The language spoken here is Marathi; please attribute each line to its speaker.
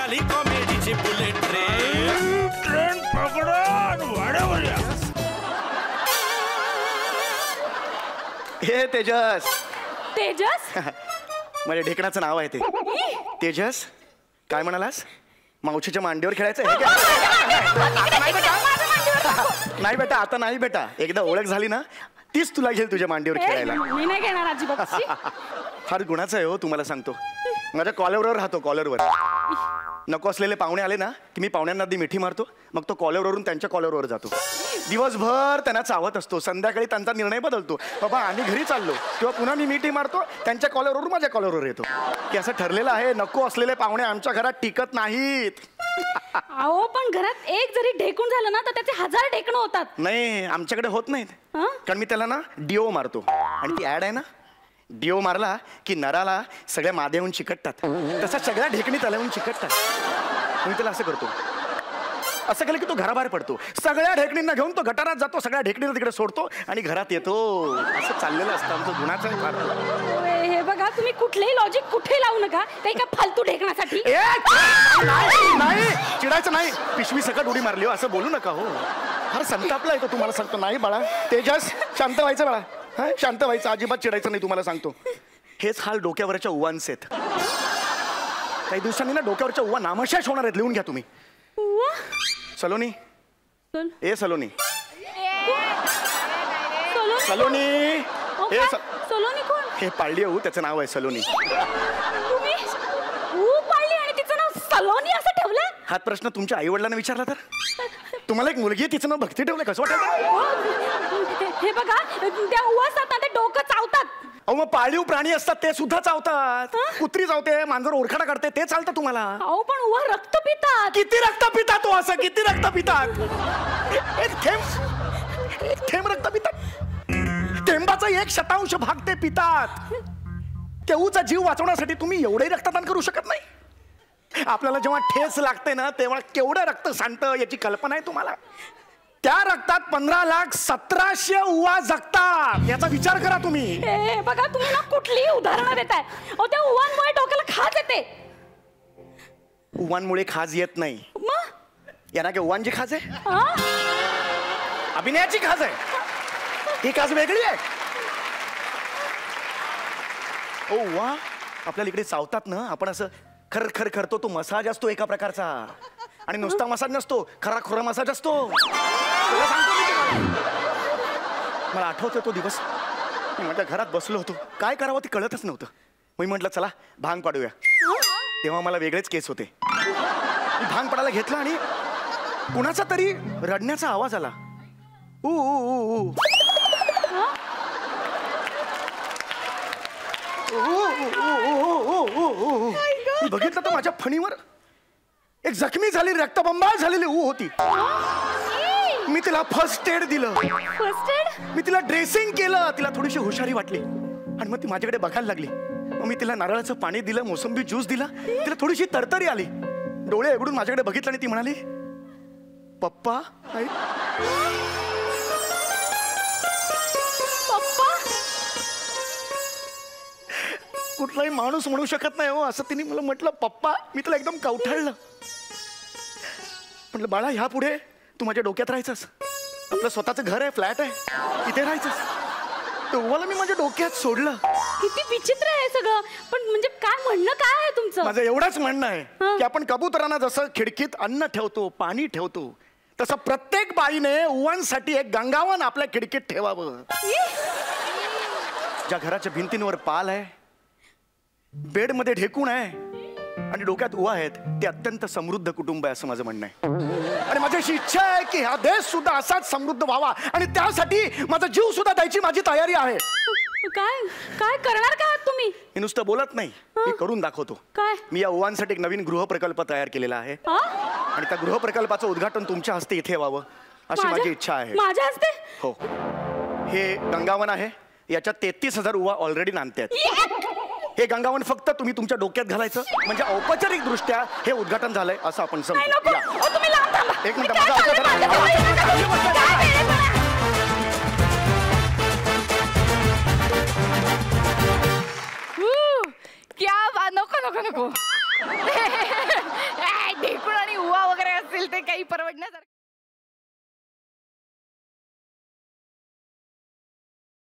Speaker 1: झाली कॉमेडीची बुलेट ट्रेन पकडा वाड्यावर या.
Speaker 2: हे तेजस.
Speaker 3: तेजस
Speaker 2: माझ्या ढेकणाचं नाव आहे ते. तेजस काय म्हणालास? मावशीच्या मांडीवर खेळायचं आहे नाही बेटा, आता नाही बेटा. एकदा ओळख झाली ना तीच तुला घेईल तुझ्या मांडीवर खेळायला.
Speaker 3: मी नाही घेणार अजिबात.
Speaker 2: फार गुणाचं आहे हो तुम्हाला सांगतो. माझ्या कॉलरवर राहतो, कॉलरवर. नको असलेले पाहुणे आले ना की मी पाहुण्यांना आधी मिठी मारतो, मग तो कॉलरवरून त्यांच्या कॉलरवर जातो. दिवसभर त्यांना चावत असतो. संध्याकाळी त्यांचा निर्णय बदलतो. बाबा आम्ही घरी चाललो किंवा पुन्हा मी मिठी मारतो, त्यांच्या कॉलरवरून माझ्या कॉलरवर येतो. की असं ठरलेलं आहे, नको असलेले पाहुणे आमच्या घरात टिकत नाहीत.
Speaker 3: अहो पण घरात एक जरी ढेकून झालं ना तर त्याचे 1000 ढेकणं होतात.
Speaker 2: नाही आमच्याकडे होत नाहीत, कारण मी त्याला ना डिओ मारतो. आणि ती ऍड आहे ना, डिओ मारला की नराला सगळ्या माद्याहून चिकटतात, तसा सगळ्या ढेकणी त्यालाहून चिकटतात. मी त्याला असं करतो, असं केलं की तो घराबाहेर पडतो. सगळ्या ढेकणींना घेऊन तो गटारात जातो, सगळ्या ढेकणीला तिकडे सोडतो आणि घरात येतो. असं चाललेलं असतं आमचं गुणाचं आहे.
Speaker 3: हे बघा तुम्ही कुठलेही लॉजिक कुठे लावू नका, काही का फालतू ढेकण्यासाठी.
Speaker 2: नाही चिडायचं नाही. पिशवी सकट उडी मारली हो असं बोलू नका हो. फार संतापला येतो तुम्हाला सांगतो. नाही बाळा तेजस, शांत व्हायचं बाळा. हा शांत व्हायचं, अजिबात चिडायचं नाही तुम्हाला सांगतो. हेच हाल डोक्यावरच्या उवांचे आहेत. काही दिवसांनी ना डोक्यावरच्या उवा नामशेष होणार आहेत. लिहून घ्या तुम्ही. सलोनी, ए सलोनी, सलोनी, हे
Speaker 3: सलोनी कोण?
Speaker 2: हे पाळली हो, त्याचं नाव आहे सलोनी.
Speaker 3: तुम्ही पाळली आणि तिचं नाव सलोनी असं ठेवलं?
Speaker 2: हाच प्रश्न तुमच्या आई वडिलांना विचारला तर? तुम्हाला एक मुलगी आहे तिचं नाव भक्ती ठेवलं, कसं वाटतं?
Speaker 3: हे बघा त्या उवा असतात ना ते डोकं चावतात.
Speaker 2: अहो मग पाळीव प्राणी असतात ते सुद्धा चावतात. कुत्री चावते, मांजर ओरखडा काढते, ते चालतं तुम्हाला.
Speaker 3: अहो पण उवा रक्त पितात.
Speaker 2: किती रक्त पितात तो? असं किती रक्त पितात? थेंब रक्त पितात. थेंबाचा 1/शतांश भाग ते पितात. तेऊचा जीव वाचवण्यासाठी तुम्ही एवढे रक्तदान करू शकत नाही? आपल्याला जेव्हा ठेस लागते ना तेव्हा केवढं रक्त सांडतं याची कल्पना आहे तुम्हाला? त्या रक्तात 15,17,00 उवा जगतात. याचा विचार करा तुम्ही.
Speaker 3: बघा तुम्ही ना कुठलीही उदाहरणं देताय. अहो त्या उवांमुळे डोक्याला खाज येते.
Speaker 2: उवांमुळे खाज येत नाही. यांना काय उवांची खाज आहे? अभिनयाची खाज आहे. ही खाज वेगळी आहे. ओ वा, आपल्याला इकडे चावतात ना, आपण असं खर खर करतो, तो मसाज असतो एका प्रकारचा. आणि नुसता मसाज नसतो, खरा खुरा मसाज असतो. मला आठवतं तो दिवस, मी माझ्या घरात बसलो होतो, काय करावं ते कळतच नव्हतं. मी म्हटलं चला भांग पाडूया. तेव्हा मला वेगळेच केस होते. मी भांग पाडायला घेतला आणि कुणाचा तरी रडण्याचा आवाज आला. ऊ ऊ ऊ मी बघितलं तर माझ्या फणीवर एक जखमी झालेली, रक्तबंबाळ झालेली ऊ होती. मी तिला फर्स्ट एड दिलं. मी तिला ड्रेसिंग केलं. तिला थोडीशी हुशारी वाटली आणि मग ती माझ्याकडे बघायला लागली. मग मी तिला नारळाचं पाणी दिलं, मोसंबी ज्यूस दिला. तिला थोडीशी तरतरी आली. डोळे उघडून माझ्याकडे बघितलं आणि ती म्हणाली, पप्पा. आई कुठलाही माणूस म्हणू शकत नाही हो असं तिने मला म्हटलं पप्पा. मी तिला एकदम कवठाळलं. म्हटलं बाळा ह्या पुढे तू माझ्या डोक्यात राहायचंस. आपलं स्वतःचं घर आहे, फ्लॅट आहे, तिथे राहायचंस. तेव्हाला मी माझ्या डोक्यात सोडलं.
Speaker 3: किती विचित्र आहे सगळं. पण म्हणजे काय म्हणणं काय आहे तुमचं?
Speaker 2: माझं एवढंच म्हणणं आहे की आपण कबुतरांना जसं खिडकीत अन्न ठेवतो, पाणी ठेवतो, तसं प्रत्येक बाईने उवांसाठी एक गंगावन आपल्या खिडकीत ठेवावं. ज्या घराच्या भिंतींवर पाल आहे, बेडमध्ये ढेकून आहे आणि डोक्यात उवा आहेत, ते अत्यंत समृद्ध कुटुंब आहे असं माझं म्हणणं आहे. आणि माझी अशी इच्छा आहे की हा देश सुद्धा असाच समृद्ध व्हावा आणि त्यासाठी माझा जीव सुद्धा द्यायची माझी तयारी आहे.
Speaker 3: काय काय करणार का तुम्ही?
Speaker 2: मी नुसतं बोलत नाही, मी करून दाखवतो.
Speaker 3: काय?
Speaker 2: मी या उवांसाठी एक नवीन गृहप्रकल्प तयार केलेला आहे आणि त्या गृहप्रकल्पाचं उद्घाटन तुमच्या हस्ते इथे व्हावं अशी माझी इच्छा आहे.
Speaker 3: माझ्या हस्ते?
Speaker 2: हो. हे गंगावन आहे, याच्यात 33,000 उवा ऑलरेडी नांदतात. हे गंगावन फक्त तुम्ही तुमच्या डोक्यात घालायचं म्हणजे औपचारिक दृष्ट्या हे उद्घाटन झालंय असं आपण समजू. एक मिनिट माझा
Speaker 3: क्या नको नको नको असेल ते काही परवडण्यासारखं